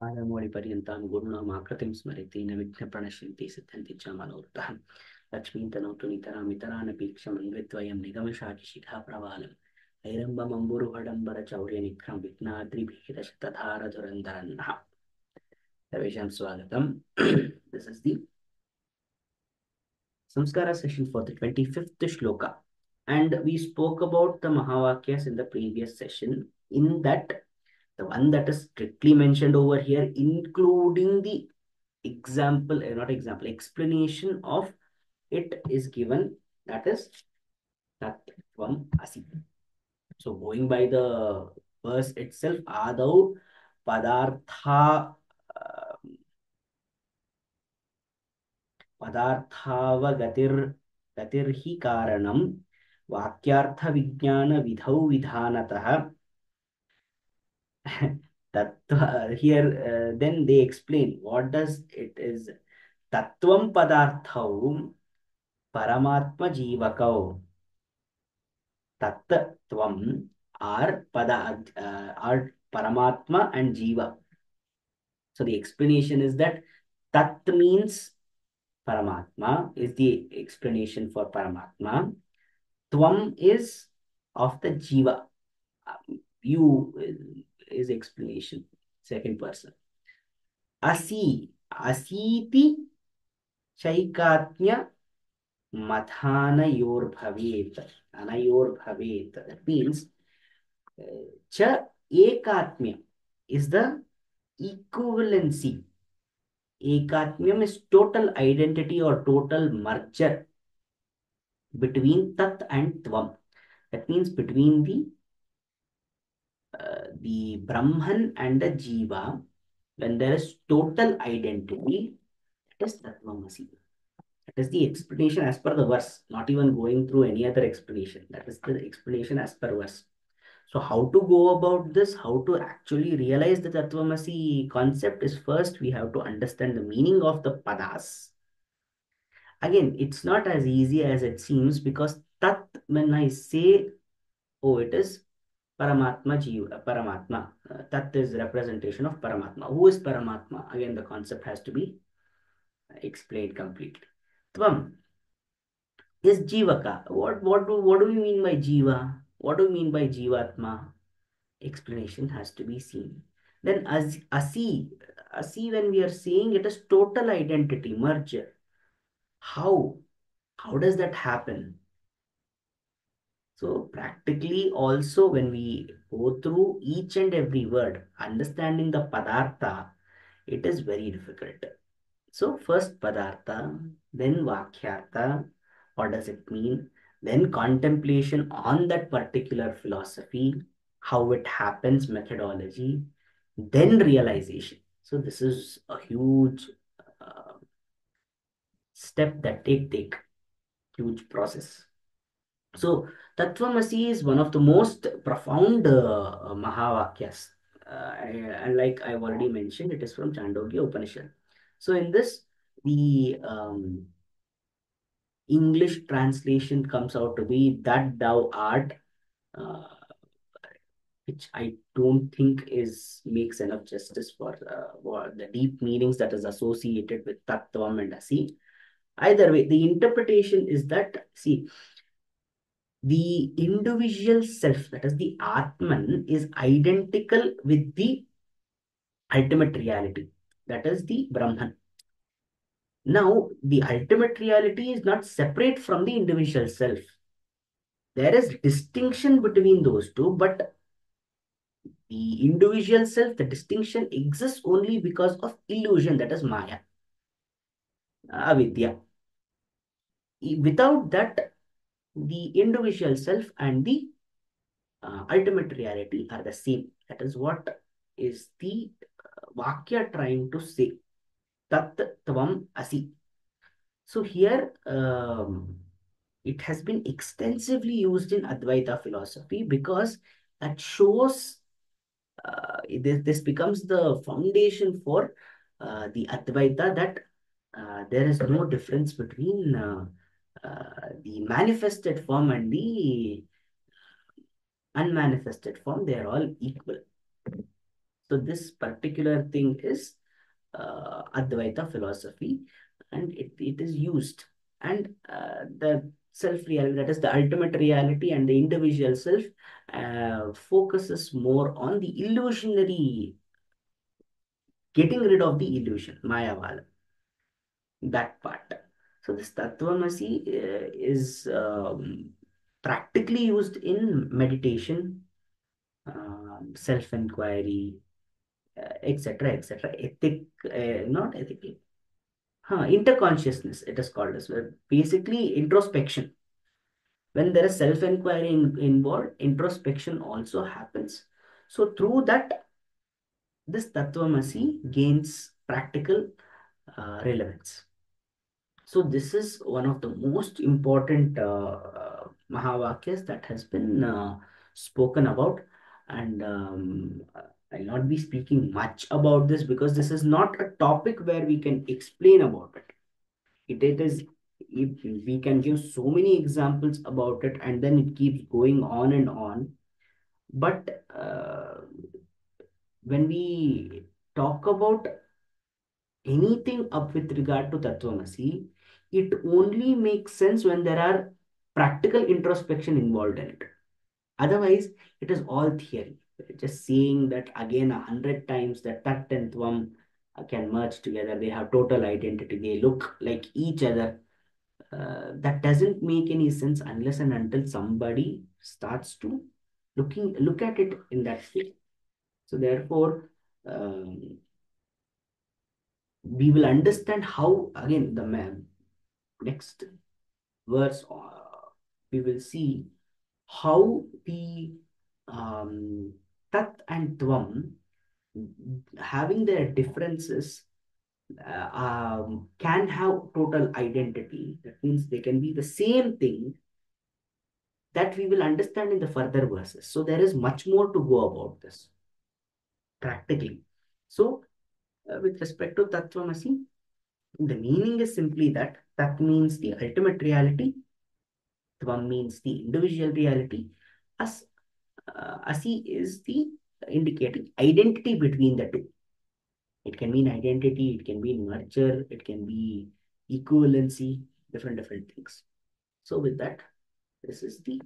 आदमौलिपर्यन्तां गुरूणामाकृतिं स्मरेति न विघ्नप्रणश्यन्ति सिद्धन्ति च मनोरथाः लक्ष्मीं तनोतु नितरामितरानपि क्षमन्विद्वयं निगमशाकिशिखा प्रवालं हैरम्बमम्बुरुहडम्बरचौर्यनिघ्नं विघ्नाद्रिभेदशतधारधुरन्धरन्नः सर्वेषां स्वागतम्. This is the Saṃskāra session for the 25th shloka. And we spoke about the Mahavakyas in the previous session. In that, the one that is strictly mentioned over here, including the example, not example, explanation of it is given, that is Tattvam Asi. So going by the verse itself, Adau Padartha Padarthavagatirhi Karanam Vakyartha Vijnana Vidhau Vidhanatah. Here, then they explain what does it is. Tattvam Padarthau Paramatma Jivakau. Tattvam are Paramatma and Jiva. So the explanation is that Tat means Paramatma is the explanation for Paramatma. Tvam is of the Jiva. You is explanation, second person. Asiti Chaikatnya Mathanayor Bhavet. Anayor Bhavet. That means Cha Ekatmya is the equivalency. Ekatmyam is total identity or total merger between Tat and Tvam. That means between the Brahman and the Jiva, when there is total identity, that is Tattvamasi. That is the explanation as per the verse, not even going through any other explanation. That is the explanation as per verse. So how to go about this, how to actually realize the Tattvamasi concept is first we have to understand the meaning of the padas. Again, it's not as easy as it seems because Tat, when I say, oh, it is Paramatma Jiva, Paramatma. Tat is representation of Paramatma. Who is Paramatma? Again, the concept has to be explained completely. Tvam is Jivaka. What do we mean by Jiva? What do we mean by Jivatma? Explanation has to be seen. Then as Asi, when we are saying it is total identity, merger. How? How does that happen? So practically also when we go through each and every word, understanding the padartha, it is very difficult. So first padartha, then vakyartha, what does it mean? Then contemplation on that particular philosophy, how it happens, methodology, then realization. So this is a huge uh, step that they take, huge process. So Tattvamasi is one of the most profound Mahavakyas. And like I've already mentioned, it is from Chandogya Upanishad. So in this, the English translation comes out to be that thou art, uh, which I don't think is makes enough justice for the deep meanings that is associated with Tattvam and Asi. Either way, the interpretation is that, see, the individual self, that is the Atman, is identical with the ultimate reality, that is the Brahman. Now, the ultimate reality is not separate from the individual self. There is distinction between those two, but the individual self, the distinction exists only because of illusion, that is Maya, avidya. Without that, the individual self and the ultimate reality are the same. That is what is the Vakya trying to say. Tat Tvam Asi. So here it has been extensively used in Advaita philosophy because that shows this becomes the foundation for the Advaita, that there is no difference between the manifested form and the unmanifested form. They are all equal. So this particular thing is Advaita philosophy, and it is used. And the self reality, that is the ultimate reality, and the individual self focuses more on the illusionary, getting rid of the illusion, Mayavala, that part. So this Tattvamasi is practically used in meditation, self-inquiry, etc., etc. Ethic, not ethical, interconsciousness. It is called as well. Basically, introspection. When there is self-inquiry involved, introspection also happens. So through that, this Tattvamasi gains practical relevance. So this is one of the most important Mahavakyas that has been spoken about, and I'll not be speaking much about this because this is not a topic where we can explain about it. It is, if we can give so many examples about it, and then it keeps going on and on. But when we talk about anything up with regard to Tattvamasi, it only makes sense when there are practical introspection involved in it. Otherwise, it is all theory. Just saying that again 100 times that Tat and Tvam can merge together, they have total identity, they look like each other. That doesn't make any sense unless and until somebody starts to look at it in that way. So therefore, um, we will understand how, again, the man next verse, we will see how the tat and tvam, having their differences, can have total identity. That means they can be the same thing, that we will understand in the further verses. So there is much more to go about this practically. So with respect to tattvamasi, the meaning is simply that tat means the ultimate reality, tvam means the individual reality, as asi is the indicating identity between the two. It can mean identity, it can mean nurture, it can be equivalency, different things. So with that, this is the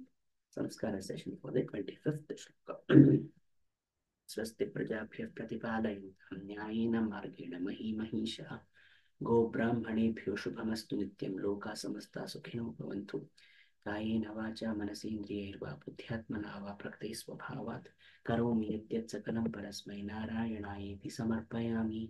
Saṃskāra session for the 25th shloka. स्वस्ति प्रजाभ्यः प्रतिपालयन्तां न्यायेन मार्गेण महीमहीषः गोब्राह्मणेभ्यो शुभमस्तु नित्यं लोकाः समस्ताः सुखिनो भवन्तु कायेन वाचा मनसेन्द्रियैर्वा बुद्ध्यात्मना वा प्रकृते स्वभावात् करोमि यद्यत् सकलं परस्मै नारायणायेति समर्पयामि।